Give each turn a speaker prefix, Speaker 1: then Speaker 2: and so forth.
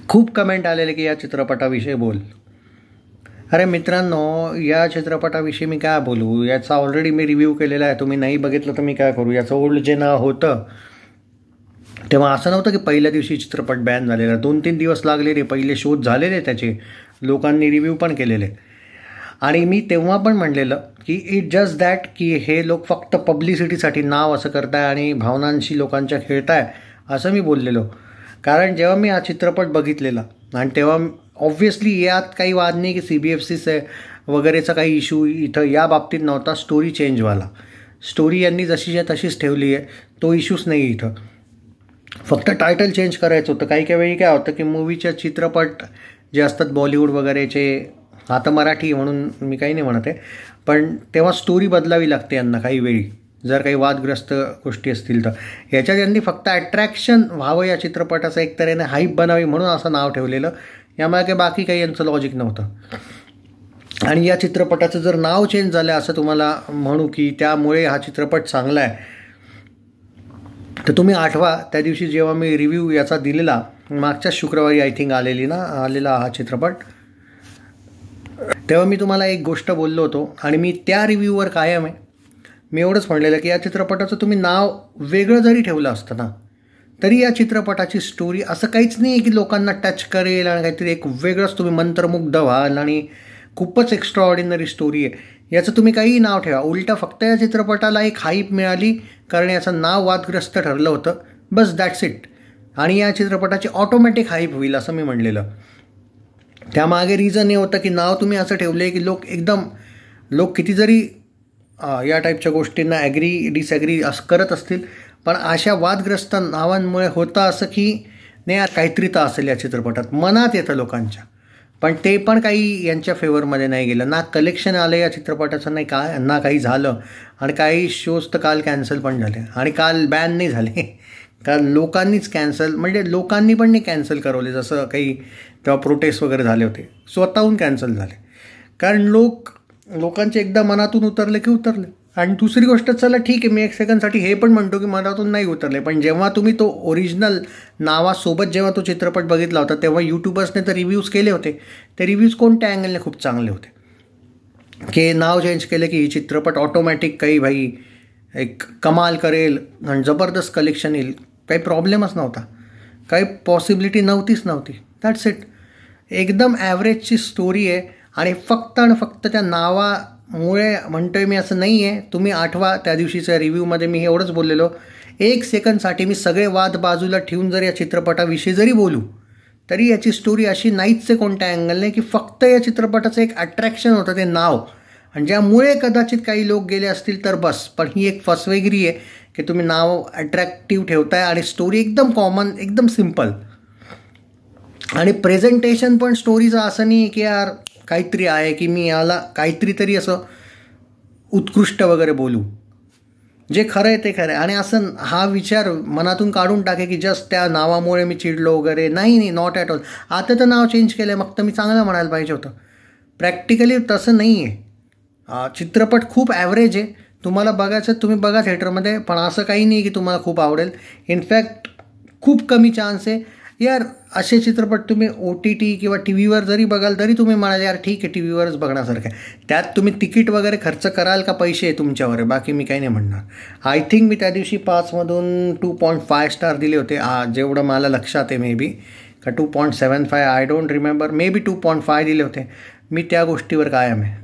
Speaker 1: खूप कमेंट आलेले की या चित्रपटाविषयी बोल. अरे मित्रांनो, या चित्रपटाविषयी मी काय बोलू? याचा ऑलरेडी मी रिव्ह्यू केलेला आहे. तुम्ही नाही बघितलं तर मी काय करू? याचं ओल्ड जे नाव होतं तेव्हा असं नव्हतं की पहिल्या दिवशी चित्रपट बॅन झालेला. 2-3 दिवस लागलेले, पहिले शोध झालेले त्याचे, लोकांनी रिव्ह्यू पण केलेले. आणि मी तेव्हा पण म्हणलेलं की इट जस्ट दॅट की हे लोक फक्त पब्लिसिटीसाठी नाव असं करताय आणि भावनांशी लोकांच्या खेळताय असं मी बोललेलो. कारण जेव्हा मी हा चित्रपट बघितलेला आणि तेव्हा ऑब्व्हियसली यात काही वाद नाही की CBFC वगैरेचा काही इश्यू इथं या बाबतीत नव्हता. स्टोरी चेंज व्हायला, स्टोरी यांनी जशीच्या तशीच ठेवली आहे, तो इश्यूच नाही इथं. फक्त टायटल चेंज करायचं होतं. काही काही वेळी काय होतं की मूवीच्या चित्रपट जे असतात बॉलिवूड वगैरेचे, आता मराठी म्हणून मी काही नाही म्हणत आहे, पण तेव्हा स्टोरी बदलावी लागते यांना काही वेळी, जर काही वादग्रस्त गोष्टी असतील तर. याच्यात यांनी फक्त अट्रॅक्शन व्हावं या चित्रपटाचं, एक तऱ्हेने हाईप बनावी म्हणून असं नाव ठेवलेलं. यामागे बाकी काही यांचं लॉजिक नव्हतं. आणि या चित्रपटाचं जर नाव चेंज झालं असं तुम्हाला म्हणू की त्यामुळे हा चित्रपट चांगला आहे, तर तुम्ही आठवा त्या दिवशी जेव्हा मी रिव्ह्यू याचा दिलेला, मागच्याच शुक्रवारी आय थिंक आलेला हा चित्रपट, तेव्हा मी तुम्हाला एक गोष्ट बोललो होतो आणि मी त्या रिव्ह्यूवर कायम आहे. मी एवढंच म्हणलेलं की या चित्रपटाचं तुम्ही नाव वेगळं जरी ठेवलं असतं ना, तरी या चित्रपटाची स्टोरी असं काहीच नाही आहे की लोकांना टच करेल आणि काहीतरी एक वेगळंच तुम्ही मंत्रमुग्ध व्हाल आणि खूपच एक्स्ट्रा ऑर्डिनरी स्टोरी आहे. याचं तुम्ही काहीही नाव ठेवा, उलटा फक्त या चित्रपटाला एक हाईप मिळाली कारण याचं नाव वादग्रस्त ठरलं होतं, बस दॅट्स इट. आणि या चित्रपटाची ऑटोमॅटिक हाईप होईल असं मी म्हणलेलं. त्यामागे रिझन हे होतं की नाव तुम्ही असं ठेवलं आहे की लोक किती जरी या टाईपच्या गोष्टींना ॲग्री डिसॲग्री असं करत असतील, पण अशा वादग्रस्त नावांमुळे होतं असं की नाही यार काहीतरी तर असेल या चित्रपटात, मनात येतं लोकांच्या. पण ते पण काही यांच्या फेवरमध्ये नाही गेलं. ना कलेक्शन आलं या चित्रपटाचं, नाही ना काही झालं. आणि काही शोज तर काल कॅन्सल पण झाले आणि काल बॅन नाही झाले, कारण लोकांनीच कॅन्सल, म्हणजे लोकांनी पण नाही कॅन्सल करवले. जसं काही तेव्हा प्रोटेस्ट वगैरे झाले होते, स्वतःहून कॅन्सल झाले. कारण लोकांचे एकदा मनातून उतरले की उतरले. आणि दुसरी गोष्ट, चला ठीक आहे, मी एक सेकंडसाठी हे पण म्हणतो की मनातून नाही उतरले, पण जेव्हा तुम्ही तो ओरिजिनल नावासोबत जेव्हा तो चित्रपट बघितला होता तेव्हा यूट्यूबर्सने तर रिव्ह्यूज केले होते. ते रिव्ह्यूज कोणत्या अँगलने खूप चांगले होते की नाव चेंज केलं की ही चित्रपट ऑटोमॅटिक काही भाई एक कमाल करेल आणि जबरदस्त कलेक्शन येईल. काही प्रॉब्लेमच नव्हता, काही पॉसिबिलिटी नव्हती. That's it. एकदम ॲव्हरेजची स्टोरी आहे आणि फक्त त्या नावामुळे म्हणतोय मी असं नाही आहे. तुम्ही आठवा त्या दिवशीच्या रिव्ह्यूमध्ये मी एवढंच बोललेलो, एक सेकंडसाठी मी सगळे वाद बाजूला ठेवून जर या चित्रपटाविषयी जरी बोलू तरी याची स्टोरी अशी नाहीच आहे कोणत्या अँगलने, की फक्त या चित्रपटाचं एक अट्रॅक्शन होतं ते नाव, आणि ज्यामुळे कदाचित काही लोक गेले असतील तर बस. पण ही एक फसवेगिरी आहे की तुम्ही नाव अट्रॅक्टिव्ह ठेवताय आणि स्टोरी एकदम कॉमन, एकदम सिम्पल. आणि प्रेझेंटेशन पण स्टोरीचं असं नाही की यार काहीतरी आहे की मी याला काहीतरी तरी असं उत्कृष्ट वगैरे बोलू. जे खरं आहे ते खरं आहे. आणि असं हा विचार मनातून काढून टाके की जस्ट त्या नावामुळे मी चिडलो वगैरे, नाही, नॉट ॲट ऑल. आता तर नाव चेंज केलं आहे, मग तर मी चांगलं म्हणायला पाहिजे होतं. प्रॅक्टिकली तसं नाही आहे. चित्रपट खूप ॲव्हरेज आहे. तुम्हाला बघायचं तुम्ही बघा थिएटरमध्ये, पण असं काही नाही की तुम्हाला खूप आवडेल. इनफॅक्ट खूप कमी चान्स आहे यार असे चित्रपट तुम्ही OTT किंवा TV वर जरी बघाल तरी तुम्ही म्हणाल यार ठीक आहे TV वरच बघण्यासारखं आहे. त्यात तुम्ही तिकीट वगैरे खर्च कराल का पैसे तुमच्यावर आहे, बाकी मी काही नाही म्हणणार. आय थिंक मी त्या दिवशी 5मधून 2.5 स्टार दिले होते, जेवढं मला लक्षात आहे. मे बी का 2.75, I don't remember, may be 2.5 दिले होते. मी त्या गोष्टीवर कायम आहे.